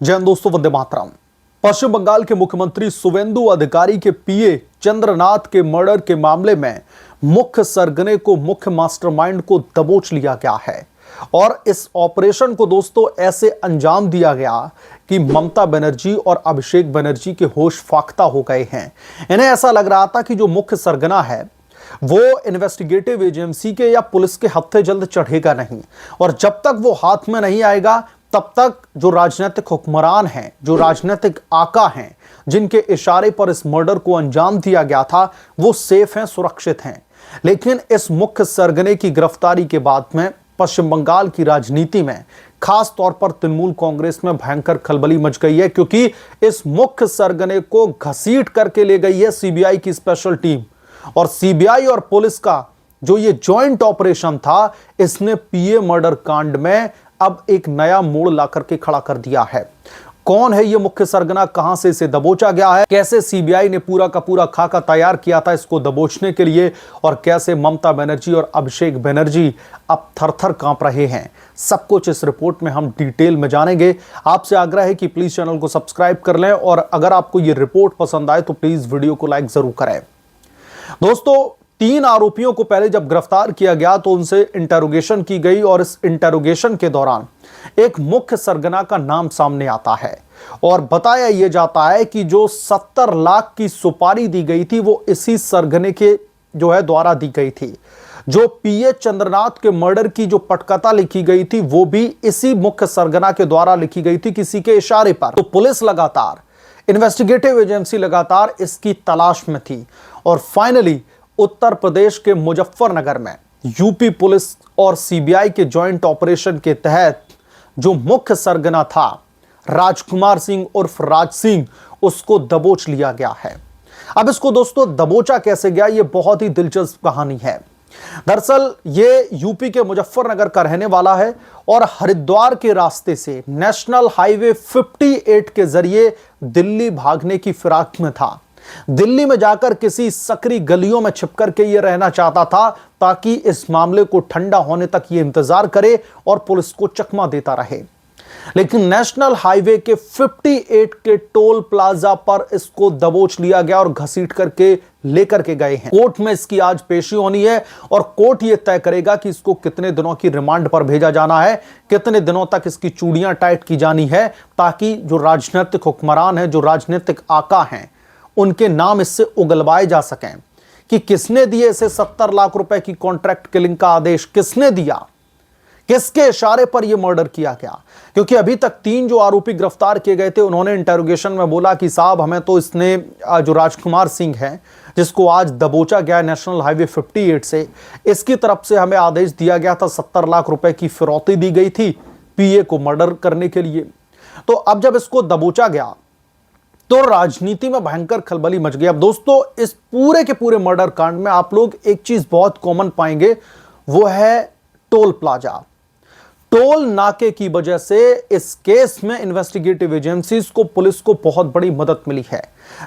जय हिंद दोस्तों, वंदे मातरम। पश्चिम बंगाल के मुख्यमंत्री शुवेंदु अधिकारी के पीए चंद्रनाथ के मर्डर के मामले में मुख्य सरगने को, मुख्य मास्टरमाइंड को दबोच लिया गया है और इस ऑपरेशन को दोस्तों ऐसे अंजाम दिया गया कि ममता बनर्जी और अभिषेक बनर्जी के होश फाख्ता हो गए हैं। इन्हें ऐसा लग रहा था कि जो मुख्य सरगना है वो इन्वेस्टिगेटिव एजेंसी के या पुलिस के हत्थे जल्द चढ़ेगा नहीं, और जब तक वो हाथ में नहीं आएगा तब तक जो राजनीतिक हुक्मरान हैं, जो राजनीतिक आका हैं, जिनके इशारे पर इस मर्डर को अंजाम दिया गया था, वो सेफ हैं, सुरक्षित हैं। लेकिन इस मुख्य सरगने की गिरफ्तारी के बाद में पश्चिम बंगाल की राजनीति में, खास तौर पर तृणमूल कांग्रेस में भयंकर खलबली मच गई है, क्योंकि इस मुख्य सरगने को घसीट करके ले गई है सीबीआई की स्पेशल टीम। और सीबीआई और पुलिस का जो ये जॉइंट ऑपरेशन था, इसने पीए मर्डर कांड में अब एक नया मोड़ ला करके खड़ा कर दिया है। कौन है ये मुख्य सरगना, कहां से इसे दबोचा गया है, कैसे सीबीआई ने पूरा का पूरा खाका तैयार किया था इसको दबोचने के लिए, और कैसे ममता बनर्जी और अभिषेक बनर्जी अब थर-थर कांप रहे हैं, सब कुछ इस रिपोर्ट में हम डिटेल में जानेंगे। आपसे आग्रह है कि प्लीज चैनल को सब्सक्राइब कर लें, और अगर आपको ये रिपोर्ट पसंद आए तो प्लीज वीडियो को लाइक जरूर करें। दोस्तों, 3 आरोपियों को पहले जब गिरफ्तार किया गया तो उनसे इंटरोगेशन की गई, और इस इंटरोगेशन के दौरान एक मुख्य सरगना का नाम सामने आता है और बताया यह जाता है कि जो 70 लाख की सुपारी दी गई थी वो इसी सरगने के द्वारा दी गई थी। जो पीए चंद्रनाथ के मर्डर की जो पटकथा लिखी गई थी वो भी इसी मुख्य सरगना के द्वारा लिखी गई थी, किसी के इशारे पर। तो पुलिस लगातार, इन्वेस्टिगेटिव एजेंसी लगातार इसकी तलाश में थी, और फाइनली उत्तर प्रदेश के मुजफ्फरनगर में यूपी पुलिस और सीबीआई के जॉइंट ऑपरेशन के तहत जो मुख्य सरगना था राजकुमार सिंह उर्फ राज सिंह, उसको दबोच लिया गया है। अब इसको दोस्तों दबोचा कैसे गया, ये बहुत ही दिलचस्प कहानी है। दरअसल ये यूपी के मुजफ्फरनगर का रहने वाला है और हरिद्वार के रास्ते से नेशनल हाईवे 58 के जरिए दिल्ली भागने की फिराक में था। दिल्ली में जाकर किसी सकरी गलियों में छिपकर के ये रहना चाहता था, ताकि इस मामले को ठंडा होने तक ये इंतजार करे और पुलिस को चकमा देता रहे। लेकिन नेशनल हाईवे के 58 के टोल प्लाजा पर इसको दबोच लिया गया और घसीट करके लेकर के गए हैं। कोर्ट में इसकी आज पेशी होनी है और कोर्ट ये तय करेगा कि इसको कितने दिनों की रिमांड पर भेजा जाना है, कितने दिनों तक इसकी चूड़ियां टाइट की जानी है, ताकि जो राजनीतिक हुक्मरान है, जो राजनीतिक आका हैं, उनके नाम इससे उगलवाए जा सकें कि किसने दिए इसे 70 लाख रुपए की कॉन्ट्रैक्ट किलिंग का आदेश, किसने दिया, किसके इशारे पर यह मर्डर किया गया। क्योंकि अभी तक 3 जो आरोपी गिरफ्तार किए गए थे, उन्होंने इंटरोगेशन में बोला कि साहब हमें तो इसने, जो राजकुमार सिंह है जिसको आज दबोचा गया नेशनल हाईवे 58 से, इसकी तरफ से हमें आदेश दिया गया था, 70 लाख रुपए की फिरौती दी गई थी पीए को मर्डर करने के लिए। तो अब जब इसको दबोचा गया तो राजनीति में भयंकर खलबली मच गई। अब दोस्तों, इस पूरे के पूरे मर्डर कांड में आप लोग एक चीज बहुत कॉमन पाएंगे, वो है टोल प्लाजा। टोल नाके की वजह से इस केस में इन्वेस्टिगेटिव एजेंसीज को, पुलिस को बहुत बड़ी मदद मिली है।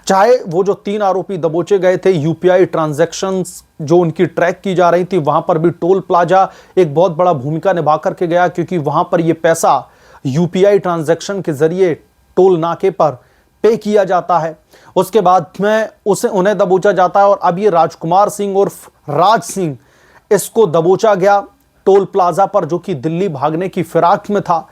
चाहे वो जो 3 आरोपी दबोचे गए थे, यूपीआई ट्रांजैक्शंस जो उनकी ट्रैक की जा रही थी, वहां पर भी टोल प्लाजा एक बहुत बड़ा भूमिका निभा करके गया, क्योंकि वहां पर यह पैसा यूपीआई ट्रांजैक्शन के जरिए टोल नाके पर पे किया जाता है। उसके बाद में उन्हें दबोचा जाता है, और अब ये राजकुमार सिंह उर्फ राज सिंह, इसको दबोचा गया टोल प्लाजा पर, जो कि दिल्ली भागने की फिराक में था।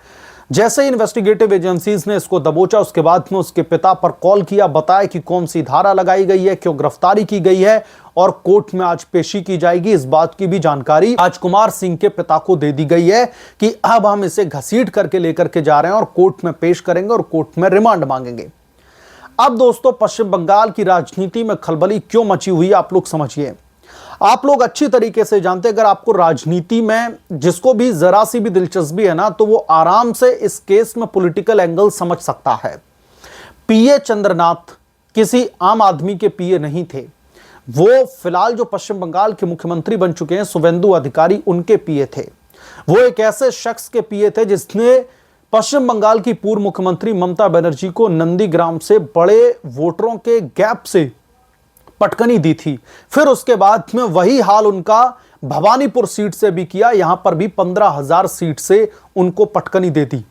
जैसे ही इन्वेस्टिगेटिव एजेंसीज ने इसको दबोचा, उसके बाद में उसके पिता पर कॉल किया, बताया कि कौन सी धारा लगाई गई है, क्यों गिरफ्तारी की गई है, और कोर्ट में आज पेशी की जाएगी। इस बात की भी जानकारी राजकुमार सिंह के पिता को दे दी गई है कि अब हम इसे घसीट करके लेकर के जा रहे हैं और कोर्ट में पेश करेंगे और कोर्ट में रिमांड मांगेंगे। अब दोस्तों, पश्चिम बंगाल की राजनीति में खलबली क्यों मची हुई है, आप लोग समझिए। आप लोग अच्छी तरीके से जानते हैं, अगर आपको राजनीति में जिसको भी जरा सी भी दिलचस्पी है ना, तो वो आराम से इस केस में पॉलिटिकल एंगल समझ सकता है। पीए चंद्रनाथ किसी आम आदमी के पीए नहीं थे, वो फिलहाल जो पश्चिम बंगाल के मुख्यमंत्री बन चुके हैं शुवेंदु अधिकारी, उनके पीए थे। वो एक ऐसे शख्स के पीए थे जिसने पश्चिम बंगाल की पूर्व मुख्यमंत्री ममता बनर्जी को नंदीग्राम से बड़े वोटरों के गैप से पटकनी दी थी। फिर उसके बाद में वही हाल उनका भवानीपुर सीट से भी किया, यहां पर भी 15,000 सीट से उनको पटकनी दे दी।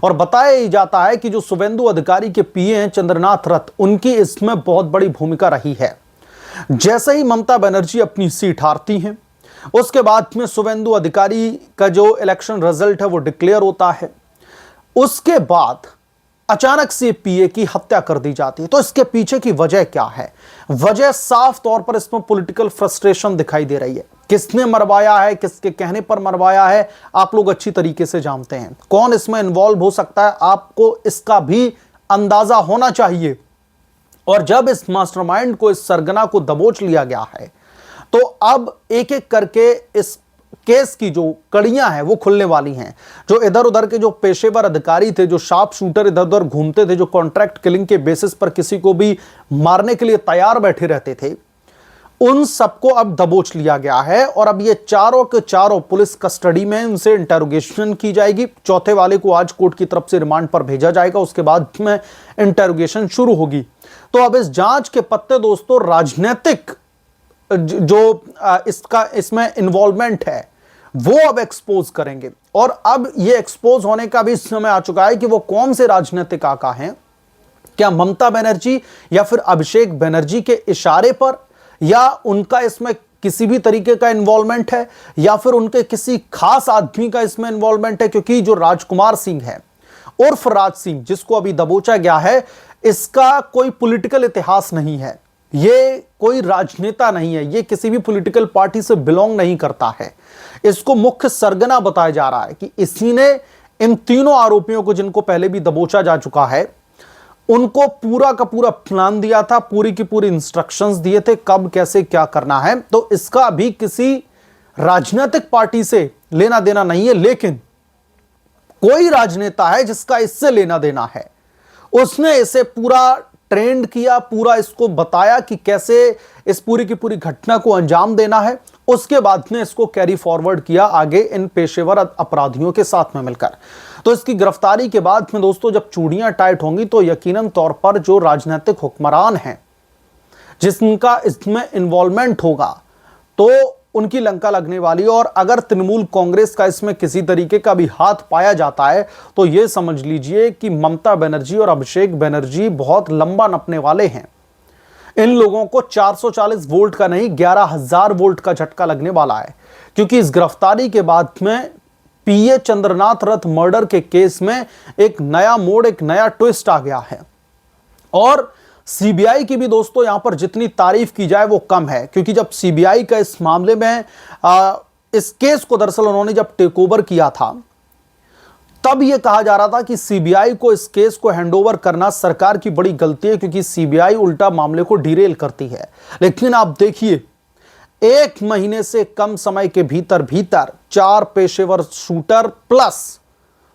और बताया ही जाता है कि जो शुभेंदु अधिकारी के पीए हैं चंद्रनाथ रथ, उनकी इसमें बहुत बड़ी भूमिका रही है। जैसे ही ममता बनर्जी अपनी सीट हारती हैं, उसके बाद में शुभेंदु अधिकारी का जो इलेक्शन रिजल्ट है वो डिक्लेयर होता है। उसके बाद अचानक से पीए की हत्या कर दी जाती है। तो इसके पीछे की वजह क्या है? वजह साफ तौर पर इसमें पॉलिटिकल फ्रस्ट्रेशन दिखाई दे रही है। किसने मरवाया है, किसके कहने पर मरवाया है, आप लोग अच्छी तरीके से जानते हैं। कौन इसमें इन्वॉल्व हो सकता है, आपको इसका भी अंदाजा होना चाहिए। और जब इस मास्टरमाइंड को, इस सरगना को दबोच लिया गया है, तो अब एक एक करके इस केस की जो कड़ियां हैं वो खुलने वाली हैं। जो इधर उधर के जो पेशेवर अधिकारी थे, जो शार्प शूटर इधर उधर घूमते थे, जो कॉन्ट्रैक्ट किलिंग के बेसिस पर किसी को भी मारने के लिए तैयार बैठे रहते थे, उन सबको अब दबोच लिया गया है। और अब ये चारों के चारों पुलिस कस्टडी में, उनसे इंटरोगेशन की जाएगी। चौथे वाले को आज कोर्ट की तरफ से रिमांड पर भेजा जाएगा, उसके बाद में इंटरोगेशन शुरू होगी। तो अब इस जांच के पत्ते दोस्तों राजनीतिक जो इसमें इन्वॉल्वमेंट है वो अब एक्सपोज करेंगे। और अब ये एक्सपोज होने का भी समय आ चुका है कि वो कौन से राजनीतिक आका हैं, क्या ममता बनर्जी या फिर अभिषेक बनर्जी के इशारे पर, या उनका इसमें किसी भी तरीके का इन्वॉल्वमेंट है, या फिर उनके किसी खास आदमी का इसमें इन्वॉल्वमेंट है। क्योंकि जो राजकुमार सिंह है उर्फ राज सिंह, जिसको अभी दबोचा गया है, इसका कोई पॉलिटिकल इतिहास नहीं है, ये कोई राजनेता नहीं है, ये किसी भी पॉलिटिकल पार्टी से बिलोंग नहीं करता है। इसको मुख्य सरगना बताया जा रहा है कि इसी ने इन तीनों आरोपियों को, जिनको पहले भी दबोचा जा चुका है, उनको पूरा का पूरा प्लान दिया था, पूरी की पूरी इंस्ट्रक्शंस दिए थे कब कैसे क्या करना है। तो इसका भी किसी राजनीतिक पार्टी से लेना देना नहीं है, लेकिन कोई राजनेता है जिसका इससे लेना देना है। उसने इसे पूरा ट्रेंड किया, पूरा इसको बताया कि कैसे इस पूरी की पूरी घटना को अंजाम देना है। उसके बाद ने इसको कैरी फॉरवर्ड किया आगे इन पेशेवर अपराधियों के साथ में मिलकर। तो इसकी गिरफ्तारी के बाद में दोस्तों जब चूड़ियां टाइट होंगी, तो यकीनन तौर पर जो राजनीतिक हुक्मरान हैं जिसका इसमें इन्वॉल्वमेंट होगा, तो उनकी लंका लगने वाली। और अगर तृणमूल कांग्रेस का इसमें किसी तरीके का भी हाथ पाया जाता है, तो यह समझ लीजिए कि ममता बनर्जी और अभिषेक बनर्जी बहुत लंबा नपने वाले हैं। इन लोगों को 440 वोल्ट का नहीं, 11,000 वोल्ट का झटका लगने वाला है। क्योंकि इस गिरफ्तारी के बाद में पीए चंद्रनाथ रथ मर्डर के केस में एक नया मोड़, एक नया ट्विस्ट आ गया है। और सीबीआई की भी दोस्तों यहां पर जितनी तारीफ की जाए वो कम है। क्योंकि जब सीबीआई का इस मामले में इस केस को दरअसल उन्होंने जब टेक ओवर किया था, तब यह कहा जा रहा था कि सीबीआई को इस केस को हैंडओवर करना सरकार की बड़ी गलती है, क्योंकि सीबीआई उल्टा मामले को डिरेल करती है। लेकिन आप देखिए, 1 महीने से कम समय के भीतर भीतर 4 पेशेवर शूटर प्लस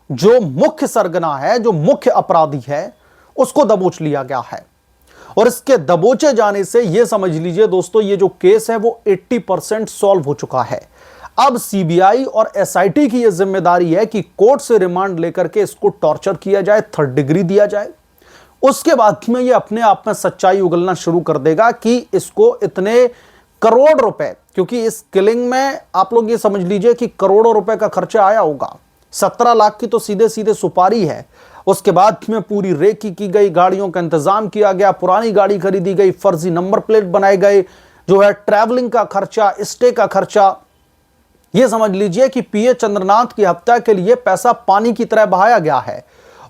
जो मुख्य सरगना है, जो मुख्य अपराधी है, उसको दबोच लिया गया है। और इसके दबोचे जाने से यह समझ लीजिए दोस्तों, ये जो केस है वो 80% सॉल्व हो चुका है। अब सीबीआई और एसआईटी की यह जिम्मेदारी है कि कोर्ट से रिमांड लेकर के इसको टॉर्चर किया जाए, 3rd डिग्री दिया जाए। उसके बाद में ये अपने आप में सच्चाई उगलना शुरू कर देगा कि इसको इतने करोड़ रुपए, क्योंकि इस किलिंग में आप लोग ये समझ लीजिए कि करोड़ों रुपए का खर्चा आया होगा। 17 लाख की तो सीधे सीधे सुपारी है। उसके बाद में पूरी रेकी की गई, गाड़ियों का इंतजाम किया गया, पुरानी गाड़ी खरीदी गई, फर्जी नंबर प्लेट बनाए गए, जो है ट्रैवलिंग का खर्चा, स्टे का खर्चा। यह समझ लीजिए कि पीए चंद्रनाथ की हत्या के लिए पैसा पानी की तरह बहाया गया है।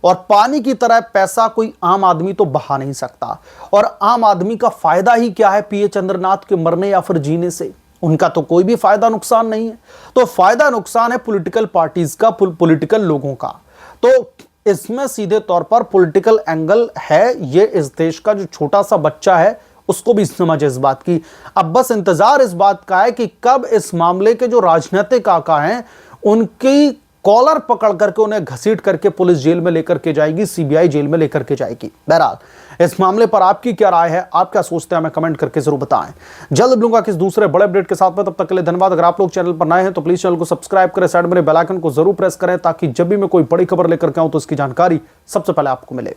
और पानी की तरह पैसा कोई आम आदमी तो बहा नहीं सकता। और आम आदमी का फायदा ही क्या है पीए चंद्रनाथ के मरने या फिर जीने से? उनका तो कोई भी फायदा नुकसान नहीं है। तो फायदा नुकसान है पॉलिटिकल पार्टीज का, पॉलिटिकल लोगों का। तो इसमें सीधे तौर पर पॉलिटिकल एंगल है। ये इस देश का जो छोटा सा बच्चा है उसको भी समझ इस बात की। अब बस इंतजार इस बात का है कि कब इस मामले के जो राजनीतिक आका हैं उनकी कॉलर पकड़ करके उन्हें घसीट करके पुलिस जेल में लेकर के जाएगी, सीबीआई जेल में लेकर के जाएगी। बहरहाल इस मामले पर आपकी क्या राय है, आप क्या सोचते हैं, हमें कमेंट करके जरूर बताएं। जल्द मिलूंगा किस दूसरे बड़े अपडेट के साथ में, तब तक के लिए धन्यवाद। अगर आप लोग चैनल पर नए हैं तो प्लीज चैनल को सब्सक्राइब करें, साइड में बेल आइकन को जरूर प्रेस करें, ताकि जब भी मैं कोई बड़ी खबर लेकर के आऊं तो उसकी जानकारी सबसे पहले आपको मिले।